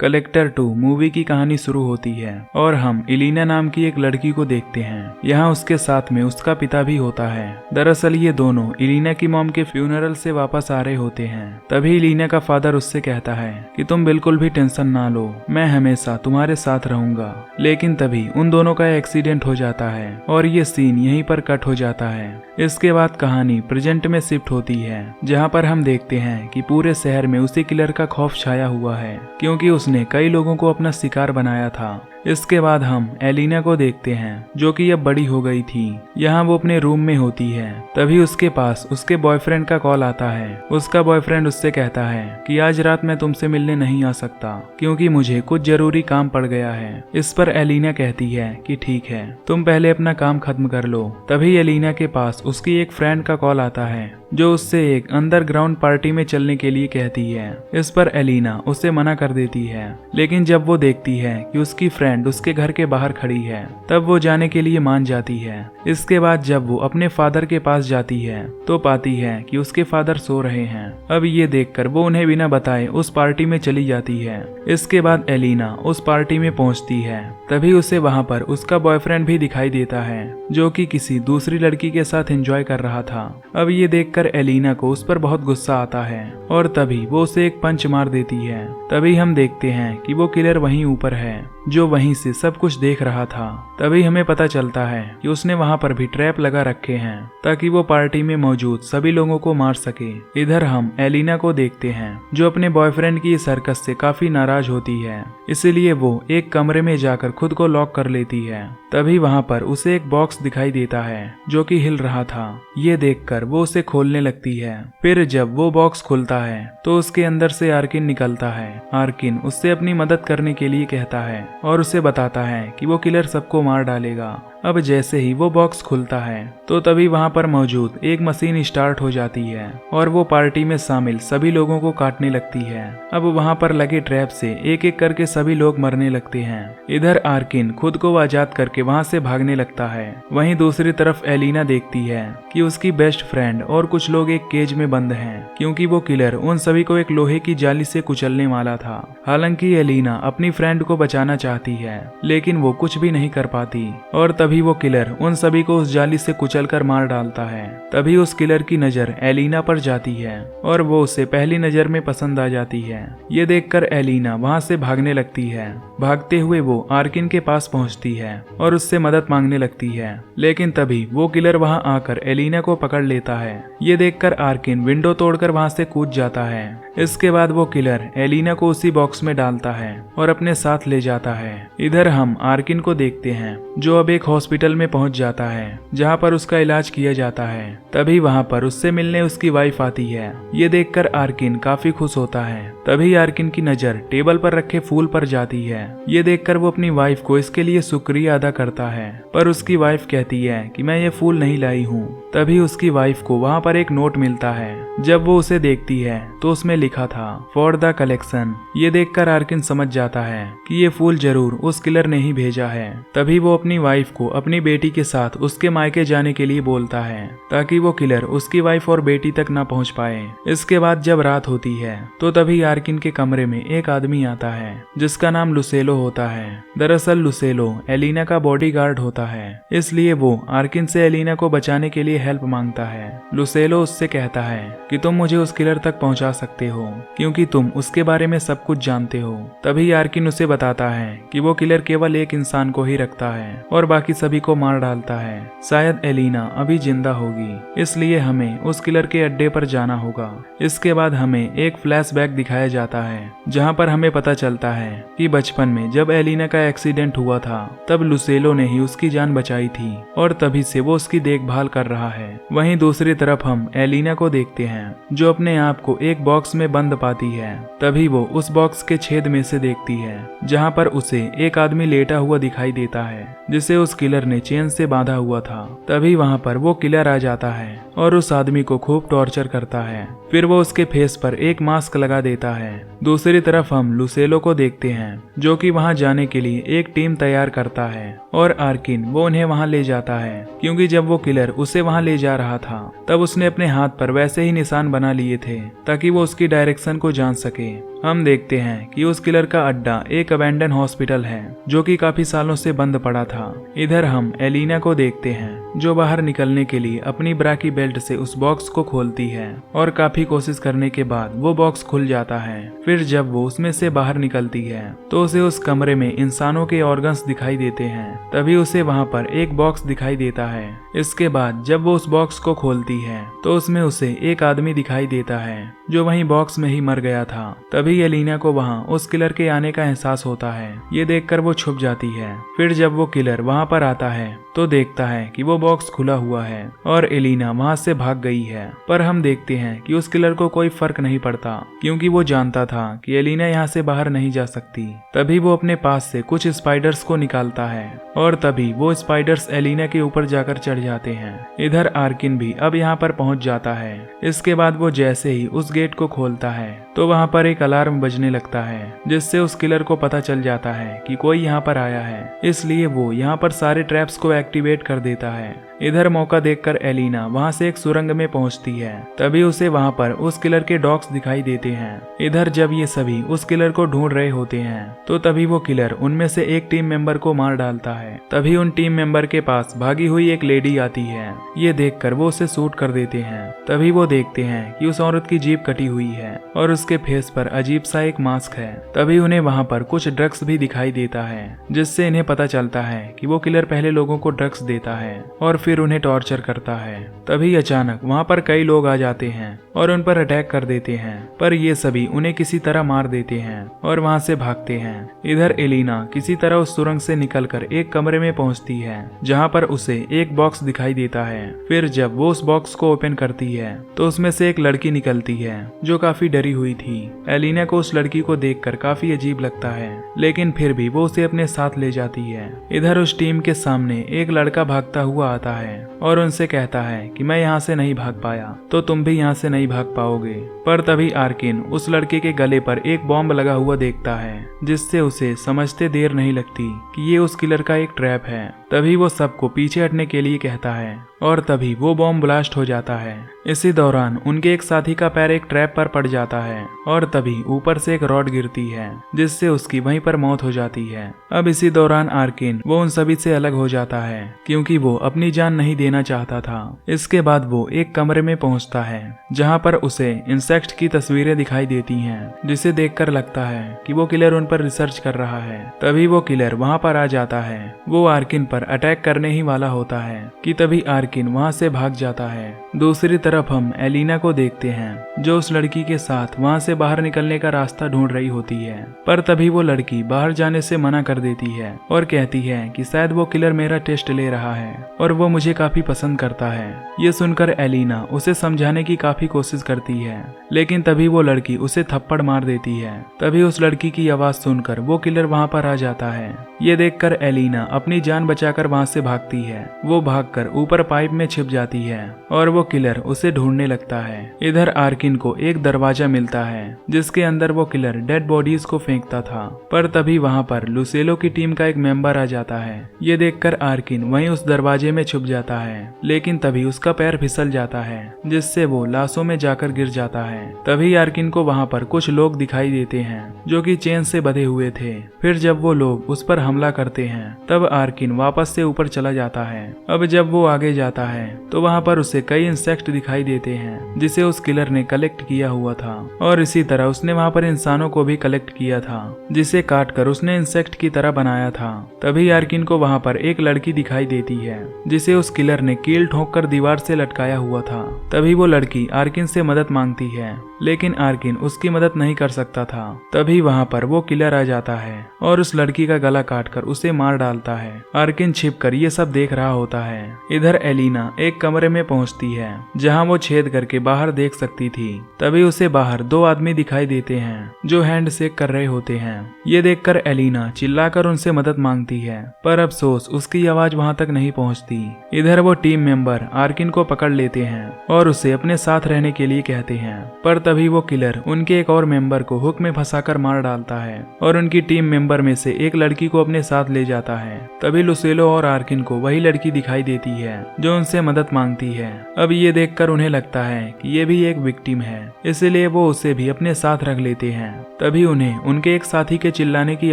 Collector 2 movie की कहानी शुरू होती है और हम इलीना नाम की एक लड़की को देखते हैं। यहाँ उसके साथ में उसका पिता भी होता है। दरअसल ये दोनों इलीना की मॉम के फ्यूनरल से वापस आ रहे होते हैं। तभी इलीना का फादर उससे कहता है कि तुम बिल्कुल भी टेंशन ना लो, मैं हमेशा तुम्हारे साथ रहूंगा। लेकिन तभी उन दोनों का एक्सीडेंट हो जाता है और ये सीन यहीं पर कट हो जाता है। इसके बाद कहानी प्रेजेंट में शिफ्ट होती है, जहाँ पर हम देखते हैं कि पूरे शहर में उसी किलर का खौफ छाया हुआ है, क्योंकि उसने कई लोगों को अपना शिकार बनाया था। इसके बाद हम एलिना को देखते हैं, जो कि अब बड़ी हो गई थी। यहाँ वो अपने रूम में होती है। तभी उसके पास उसके बॉयफ्रेंड का कॉल आता है। उसका बॉयफ्रेंड उससे कहता है कि आज रात मैं तुमसे मिलने नहीं आ सकता, क्योंकि मुझे कुछ जरूरी काम पड़ गया है। इस पर एलिना कहती है कि ठीक है, तुम पहले अपना काम खत्म कर लो। तभी एलिना के पास उसकी एक फ्रेंड का कॉल आता है, जो उससे एक अंडरग्राउंड पार्टी में चलने के लिए कहती है। इस पर एलिना उसे मना कर देती है, लेकिन जब वो देखती है कि उसकी फ्रेंड उसके घर के बाहर खड़ी है, तब वो जाने के लिए मान जाती है। इसके बाद जब वो अपने फादर के पास जाती है तो पाती है कि उसके फादर सो रहे हैं। अब ये देखकर वो उन्हें बिना बताए उस पार्टी में चली जाती है। इसके बाद एलिना उस पार्टी में पहुंचती है। तभी उसे वहां पर उसका बॉयफ्रेंड भी दिखाई देता है, जो कि किसी दूसरी लड़की के साथ एंजॉय कर रहा था। अब ये देखकर एलिना को उस पर बहुत गुस्सा आता है और तभी वो उसे एक पंच मार देती है। तभी हम देखते हैं कि वो किलर वहीं ऊपर है, जो वहीं से सब कुछ देख रहा था। तभी हमें पता चलता है कि उसने वहां पर भी ट्रैप लगा रखे हैं, ताकि वो पार्टी में मौजूद सभी लोगों को मार सके। इधर हम एलिना को देखते हैं, जो अपने बॉयफ्रेंड की इस हरकत से काफी नाराज होती है। इसीलिए वो एक कमरे में जाकर खुद को लॉक कर लेती है। तभी वहां पर उसे एक बॉक्स दिखाई देता है, जो कि हिल रहा था। ये देखकर वो उसे खोलने लगती है। फिर जब वो बॉक्स खुलता है तो उसके अंदर से आर्किन निकलता है। आर्किन उससे अपनी मदद करने के लिए कहता है और उसे बताता है कि वो किलर सबको मार डालेगा। अब जैसे ही वो बॉक्स खुलता है तो तभी वहां पर मौजूद एक मशीन स्टार्ट हो जाती है और वो पार्टी में शामिल सभी लोगों को काटने लगती है। अब वहां पर लगे ट्रैप से एक एक करके सभी लोग मरने लगते हैं। इधर आर्किन खुद को आजाद करके वहां से भागने लगता है। वहीं दूसरी तरफ एलिना देखती है कि उसकी बेस्ट फ्रेंड और कुछ लोग एक केज में बंद हैं, क्योंकि वो किलर उन सभी को एक लोहे की जाली से कुचलने वाला था। हालांकि एलिना अपनी फ्रेंड को बचाना चाहती है, लेकिन वो कुछ भी नहीं कर पाती और तभी वो किलर उन सभी को उस जाली से कुचलकर मार डालता है। तभी उस किलर की नजर एलिना पर जाती है और वो उसे पहली नजर में पसंद आ जाती है। ये देखकर एलिना वहां से भागने लगती है। भागते हुए वो आर्किन के पास पहुंचती है और उससे मदद मांगने लगती है, लेकिन तभी वो किलर वहां आकर एलिना को पकड़ लेता है। ये देखकर आर्किन विंडो तोड़कर वहां से कूद जाता है। इसके बाद वो किलर एलिना को उसी बॉक्स में डालता है और अपने साथ ले जाता है। इधर हम आर्किन को देखते हैं, जो अब एक हॉस्पिटल में पहुंच जाता है, जहां पर उसका इलाज किया जाता है। तभी वहां पर उससे मिलने उसकी वाइफ आती है। ये देखकर आर्किन काफी खुश होता है। तभी आर्किन की नजर टेबल पर रखे फूल पर जाती है। ये देखकर वो अपनी वाइफ को इसके लिए शुक्रिया अदा करता है, पर उसकी वाइफ कहती है कि मैं ये फूल नहीं लाई हूँ। तभी उसकी वाइफ को वहां पर एक नोट मिलता है। जब वो उसे देखती है तो उसमें लिखा था फॉर द कलेक्शन। ये देखकर आर्किन समझ जाता है कि ये फूल जरूर उस किलर ने ही भेजा है। तभी वो अपनी वाइफ को अपनी बेटी के साथ उसके मायके जाने के लिए बोलता है, ताकि वो किलर उसकी वाइफ और बेटी तक ना पहुंच पाए। इसके बाद जब रात होती है तो तभी आर्किन के कमरे में एक आदमी आता है, जिसका नाम लुसेलो होता है। दरअसल लुसेलो एलिना का बॉडीगार्ड होता है, इसलिए वो आर्किन से एलिना को बचाने के लिए हेल्प मांगता है। लुसेलो उससे कहता है कि तुम मुझे उस किलर तक पहुंचा सकते हो, क्योंकि तुम उसके बारे में सब कुछ जानते हो। तभी आर्किन उसे बताता है कि वो किलर केवल एक इंसान को ही रखता है और बाकी सभी को मार डालता है। शायद एलिना अभी जिंदा होगी, इसलिए हमें उस किलर के अड्डे पर जाना होगा। इसके बाद हमें एक फ्लैशबैक दिखाया जाता है, जहां पर हमें पता चलता है कि बचपन में जब एलिना का एक्सीडेंट हुआ था, तब लुसेलो ने ही उसकी जान बचाई थी और तभी से वो उसकी देखभाल कर रहा है। वहीं दूसरी तरफ हम एलिना को देखते हैं, जो अपने आप को एक बॉक्स में बंद पाती है। तभी वो उस बॉक्स के छेद में से देखती है, जहां पर उसे एक आदमी लेटा हुआ दिखाई देता है, जिसे उस किलर ने चेन से बांधा हुआ था। तभी वहां पर वो किलर आ जाता है और उस आदमी को खूब टॉर्चर करता है। फिर वो उसके फेस पर एक मास्क लगा देता है। दूसरी तरफ हम लुसेलो को देखते हैं, जो कि वहां जाने के लिए एक टीम तैयार करता है और आर्किन वो उन्हें वहां ले जाता है, क्योंकि जब वो किलर उसे वहां ले जा रहा था तब उसने अपने हाथ पर वैसे ही निशान बना लिए थे, ताकि वो उसकी डायरेक्शन को जान सके। हम देखते हैं कि उस किलर का अड्डा एक अबैंडन हॉस्पिटल है जो कि काफी सालों से बंद पड़ा था। इधर हम एलिना को देखते हैं जो बाहर निकलने के लिए अपनी ब्रा की बेल्ट से उस बॉक्स को खोलती है और काफी कोशिश करने के बाद वो बॉक्स खुल जाता है। फिर जब वो उसमें से बाहर निकलती है तो उसे उस कमरे में इंसानों के ऑर्गन्स दिखाई देते हैं। तभी उसे वहाँ पर एक बॉक्स दिखाई देता है। इसके बाद जब वो उस बॉक्स को खोलती है तो उसमें उसे एक आदमी दिखाई देता है जो वहीं बॉक्स में ही मर गया था। तभी एलिना को वहाँ उस किलर के आने का एहसास होता है। ये देखकर वो छुप जाती है। फिर जब वो किलर वहाँ पर आता है तो देखता है कि वो बॉक्स खुला हुआ है और एलिना वहाँ से भाग गई है। पर हम देखते हैं कि उस किलर को कोई फर्क नहीं पड़ता क्योंकि वो जानता था कि एलिना यहाँ से बाहर नहीं जा सकती। तभी वो अपने पास से कुछ स्पाइडर्स को निकालता है और तभी वो स्पाइडर्स एलिना के ऊपर जाकर चढ़ जाते हैं। इधर आर्किन भी अब यहाँ पर पहुंच जाता है। इसके बाद वो जैसे ही उस गेट को खोलता है तो वहाँ पर एक अलार्म बजने लगता है जिससे उस किलर को पता चल जाता है कि कोई यहाँ पर आया है। इसलिए वो यहाँ पर सारे ट्रैप्स को एक्टिवेट कर देता है। इधर मौका देखकर एलिना वहाँ से एक सुरंग में पहुँचती है। तभी उसे वहाँ पर उस किलर के डॉग्स दिखाई देते हैं। इधर जब ये सभी उस किलर को ढूंढ रहे होते हैं तो तभी वो किलर उनमें से एक टीम मेंबर को मार डालता है। तभी उन टीम मेंबर के पास भागी हुई एक लेडी आती है। ये देखकर वो उसे शूट कर देते हैं। तभी वो देखते हैं कि उस औरत की जीभ कटी हुई है और उसके फेस पर अजीब सा एक मास्क है। तभी उन्हें वहाँ पर कुछ ड्रग्स भी दिखाई देता है जिससे इन्हें पता चलता है कि वो किलर पहले लोगों को ड्रग्स देता है और फिर उन्हें टॉर्चर करता है। तभी अचानक वहाँ पर कई लोग आ जाते हैं और उन पर अटैक कर देते हैं। पर ये सभी उन्हें किसी तरह मार देते हैं और वहाँ से भागते हैं। इधर एलिना किसी तरह उस सुरंग से निकलकर एक कमरे में पहुँचती है जहाँ पर उसे एक बॉक्स दिखाई देता है। फिर जब वो उस बॉक्स को ओपन करती है तो उसमें से एक लड़की निकलती है जो काफी डरी हुई थी। एलिना को उस लड़की को देखकर काफी अजीब लगता है लेकिन फिर भी वो उसे अपने साथ ले जाती है। इधर उस टीम के सामने एक लड़का भागता हुआ आता है और उनसे कहता है कि मैं यहाँ से नहीं भाग पाया तो तुम भी यहाँ से नहीं भाग पाओगे। पर तभी आर्किन उस लड़के के गले पर एक बॉम्ब लगा हुआ देखता है जिससे उसे समझते देर नहीं लगती कि ये उस किलर का एक ट्रैप है। तभी वो सबको पीछे हटने के लिए कहता है और तभी वो बॉम्ब ब्लास्ट हो जाता है। इसी दौरान उनके एक साथी का पैर एक ट्रैप पर पड़ जाता है और तभी ऊपर से एक रॉड गिरती है जिससे उसकी वहीं पर मौत हो जाती है। अब इसी दौरान आर्किन वो उन सभी से अलग हो जाता है क्योंकि वो अपनी जान नहीं देना चाहता था। इसके बाद वो एक कमरे में पहुंचता है जहां पर उसे इंसेक्ट की तस्वीरें दिखाई देती हैं जिसे देखकर लगता है कि वो किलर उन पर रिसर्च कर रहा है। तभी वो किलर वहां पर आ जाता है। वो आर्किन पर अटैक करने ही वाला होता है कि तभी आर्किन वहां से भाग जाता है। दूसरी तरफ हम एलिना को देखते हैं जो उस लड़की के साथ वहां से बाहर निकलने का रास्ता ढूंढ रही होती है। पर तभी वो लड़की बाहर जाने से मना कर देती है और कहती है कि शायद वो किलर मेरा टेस्ट ले रहा है और वो मुझे काफी पसंद करता है। ये सुनकर एलिना उसे समझाने की काफी कोशिश करती है लेकिन तभी वो लड़की उसे थप्पड़ मार देती है। तभी उस लड़की की आवाज सुनकर वो किलर वहां पर आ जाता है। ये देखकर एलिना अपनी जान बचाकर वहां से भागती है। वो भागकर ऊपर पाइप में छिप जाती है और वो किलर उसे ढूंढने लगता है। इधर आर्किन को एक दरवाजा मिलता है जिसके अंदर वो किलर डेड बॉडीज को फेंकता था। पर तभी वहां पर लुसेलो की टीम का एक मेंबर आ जाता है। ये देखकर आर्किन वहीं उस दरवाजे में छुप जाता है लेकिन तभी उसका पैर फिसल जाता है जिससे वो लाशों में जाकर गिर जाता है। तभी आर्किन को वहां पर कुछ लोग दिखाई देते हैं जो कि चेन से बंधे हुए थे। फिर जब वो लोग उस पर हमला करते हैं तब आर्किन वापस से ऊपर चला जाता है। अब जब वो आगे जाता है तो वहां पर उसे कई इंसेक्ट दिखाई देते हैं जिसे उस किलर ने कलेक्ट किया हुआ था और इसी तरह उसने वहां पर इंसानों को भी कलेक्ट किया था जिसे काट कर उसने इंसेक्ट की तरह बनाया था। तभी आर्किन को वहां पर एक लड़की दिखाई देती है जिसे उस किलर ने कील ठोक कर दीवार से लटकाया हुआ था। तभी वो लड़की आर्किन से मदद मांगती है लेकिन आर्किन उसकी मदद नहीं कर सकता था। तभी वहां पर वो किलर आ जाता है और उस लड़की का गला काटकर उसे मार डालता है। आर्किन छिपकर ये सब देख रहा होता है। इधर एलिना एक कमरे में पहुंचती है जहां वो छेद करके बाहर देख सकती थी। तभी उसे बाहर दो आदमी दिखाई देते हैं जो हैंड शेक कर रहे होते हैं। ये देखकर एलिना चिल्लाकर उनसे मदद मांगती है पर अफसोस उसकी आवाज वहां तक नहीं पहुंचती। इधर वो टीम मेंबर आर्किन को पकड़ लेते हैं और उसे अपने साथ रहने के लिए कहते हैं। पर तभी वो किलर उनके एक और मेंबर को हुक में फंसाकर मार डालता है और उनकी टीम मेंबर मेंबर में से एक लड़की को अपने साथ ले जाता है। तभी लुसेलो और आर्किन को वही लड़की दिखाई देती है जो उनसे मदद मांगती है। अब ये देखकर उन्हें लगता है कि ये भी एक विक्टिम है, इसलिए वो उसे भी अपने साथ रख लेते हैं। तभी उन्हें उनके एक साथी के चिल्लाने की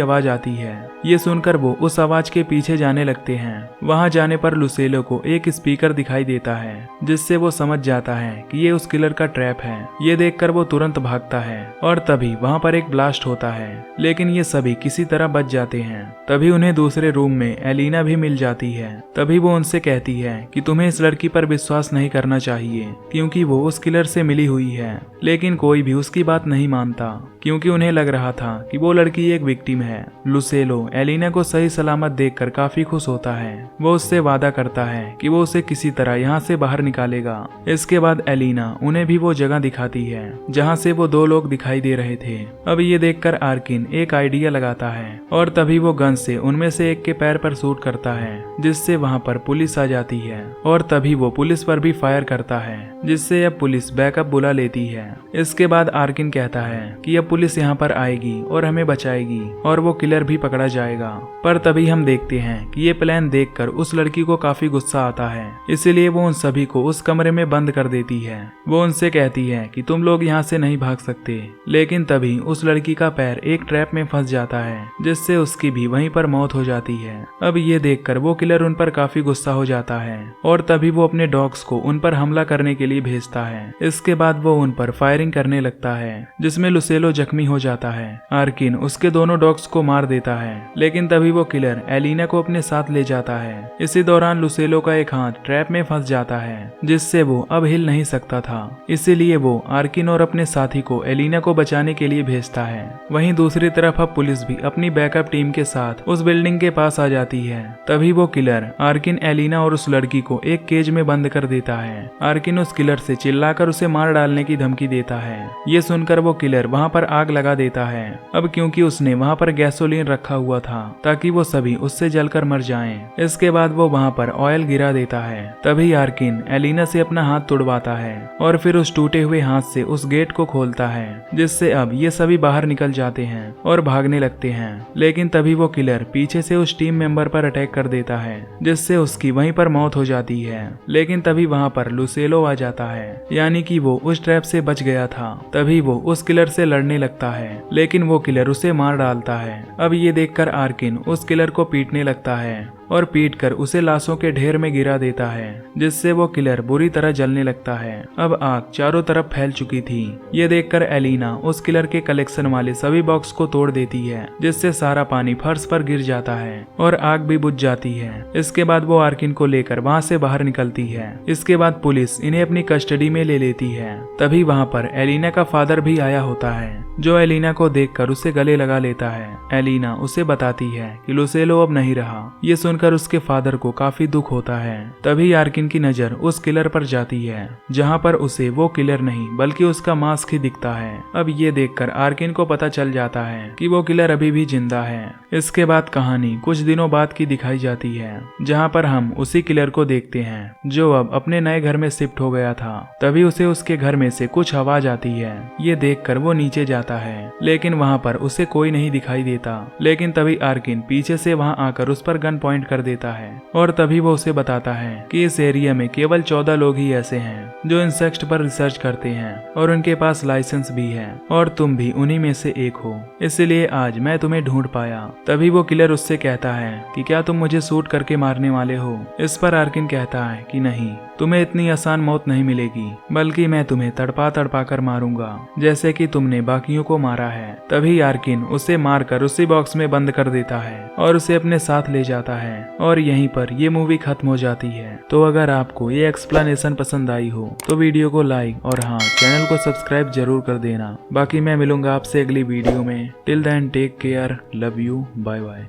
आवाज आती है। ये सुनकर वो उस आवाज के पीछे जाने लगते हैं। वहां जाने पर लुसेलो को एक स्पीकर दिखाई देता है, जिससे वो समझ जाता है कि ये उस किलर का ट्रैप है। ये देखकर वो तुरंत भागता है और तभी वहां पर एक ब्लास्ट होता है, लेकिन ये सभी किसी तरह बच जाते हैं। तभी उन्हें दूसरे रूम में एलिना भी मिल जाती है। तभी वो उनसे कहती है कि तुम्हें इस लड़की पर विश्वास नहीं करना चाहिए, क्योंकि वो उस किलर से मिली हुई है। लेकिन कोई भी उसकी बात नहीं मानता, क्योंकि उन्हें लग रहा था कि वो लड़की एक विक्टिम है। लुसेलो एलिना को सही सलामत देखकर काफी खुश होता है। वो उससे वादा करता है कि वो उसे किसी तरह यहाँ से बाहर निकालेगा। इसके बाद एलिना उन्हें भी वो जगह दिखाती है जहाँ से वो 2 लोग दिखाई दे रहे थे। अब ये देखकर आर्किन एक आइडिया लगाता है और तभी वो गन से उनमें से एक के पैर पर शूट करता है, जिससे वहाँ पर पुलिस आ जाती है और तभी वो पुलिस पर भी फायर करता है, जिससे अब पुलिस बैकअप बुला लेती है। इसके बाद आर्किन कहता है कि अब पुलिस यहाँ पर आएगी और हमें बचाएगी और वो किलर भी पकड़ा जाएगा। पर तभी हम देखते हैं कि ये प्लान देखकर उस लड़की को काफी गुस्सा आता है, इसलिए वो उन सभी को उस कमरे में बंद कर देती है। वो उनसे कहती है कि तुम लोग यहाँ से नहीं भाग सकते, लेकिन तभी उस लड़की का पैर एक ट्रैप में फंस जाता है, जिससे उसकी भी वहीं पर मौत हो जाती है। अब ये देखकर वो किलर उन पर काफी गुस्सा हो जाता है और तभी वो अपने डॉग्स को उन पर हमला करने के लिए भेजता है। इसके बाद वो उन पर फायरिंग करने लगता है, जिसमें लुसेलो जख्मी हो जाता है। आर्किन उसके दोनों डॉग्स को मार देता है, लेकिन तभी वो किलर एलिना को अपने साथ ले जाता है। इसी दौरान लुसेलो का एक हाथ ट्रैप में फंस जाता है, जिससे वो अब हिल नहीं सकता था। इसीलिए वो आर्किन और अपने साथी को एलिना को बचाने के लिए भेजता है। वहीं दूसरी तरफ अब पुलिस भी अपनी बैकअप टीम के साथ उस बिल्डिंग के पास आ जाती है। तभी वो किलर आर्किन, एलिना और उस लड़की को एक केज में बंद कर देता है। आर्किन उस किलर से चिल्लाकर उसे मार डालने की धमकी देता है। ये सुनकर वो किलर वहाँ पर आग लगा देता है। अब क्योंकि उसने वहाँ पर गैसोलीन रखा हुआ था ताकि वो सभी उससे जलकर मर जाएं। इसके बाद वो वहाँ पर ऑयल गिरा देता है। तभी आर्किन एलिना से अपना हाथ तुड़वाता है और फिर उस टूटे हुए हाथ से उस गेट को खोलता है, जिससे अब ये सभी बाहर निकल जाते हैं और भागने लगते हैं। लेकिन तभी वो किलर पीछे से उस टीम मेंबर पर अटैक कर देता है, जिससे उसकी वहीं पर मौत हो जाती है। लेकिन तभी वहाँ पर लुसेलो आ जाता है, यानी कि वो उस ट्रैप से बच गया था। तभी वो उस किलर से लड़ने लगता है, लेकिन वो किलर उसे मार डालता है। अब ये देखकर आर्किन उस किलर को पीटने लगता है और पीटकर उसे लाशों के ढेर में गिरा देता है, जिससे वो किलर बुरी तरह जलने लगता है। अब आग चारों तरफ फैल चुकी थी। ये देखकर एलिना उस किलर के कलेक्शन वाले सभी बॉक्स को तोड़ देती है, जिससे सारा पानी फर्श पर गिर जाता है और आग भी बुझ जाती है। इसके बाद वो आर्किन को लेकर वहाँ से बाहर निकलती है। इसके बाद पुलिस इन्हें अपनी कस्टडी में ले लेती है। तभी वहाँ पर एलिना का फादर भी आया होता है, जो एलिना को देखकर उसे गले लगा लेता है। एलिना उसे बताती है कि लुसेलो अब नहीं रहा। ये सुनकर उसके फादर को काफी दुख होता है। तभी आर्किन की नजर उस किलर पर जाती है, जहाँ पर उसे वो किलर नहीं बल्कि उसका मास्क ही दिखता है। अब ये देखकर आर्किन को पता चल जाता है कि वो किलर अभी भी जिंदा है। इसके बाद कहानी कुछ दिनों बाद की दिखाई जाती है, जहाँ पर हम उसी किलर को देखते हैं, जो अब अपने नए घर में शिफ्ट हो गया था। तभी उसे उसके घर में से कुछ आवाज आती है। ये देखकर वो नीचे जाता है, लेकिन वहाँ पर उसे कोई नहीं दिखाई देता। लेकिन तभी आर्किन पीछे से वहाँ आकर उस पर गन पॉइंट कर देता है और तभी वो उसे बताता है कि इस एरिया में केवल 14 लोग ही ऐसे हैं जो इंसेक्ट पर रिसर्च करते हैं और उनके पास लाइसेंस भी है, और तुम भी उन्हीं में से एक हो, इसलिए आज मैं तुम्हें ढूंढ पाया। तभी वो किलर उससे कहता है कि क्या तुम मुझे शूट करके मारने वाले हो। इस पर आर्किन कहता है कि नहीं, तुम्हें इतनी आसान मौत नहीं मिलेगी, बल्कि मैं तुम्हें तड़पा तड़पा कर मारूंगा, जैसे कि तुमने बाकियों को मारा है। तभी आर्किन उसे मारकर उसी बॉक्स में बंद कर देता है और उसे अपने साथ ले जाता है और यहीं पर ये मूवी खत्म हो जाती है। तो अगर आपको ये एक्सप्लेनेशन पसंद आई हो तो वीडियो को लाइक और हाँ, चैनल को सब्सक्राइब जरूर कर देना। बाकी मैं मिलूंगा आपसे अगली वीडियो में। Till then take care, love you, bye bye.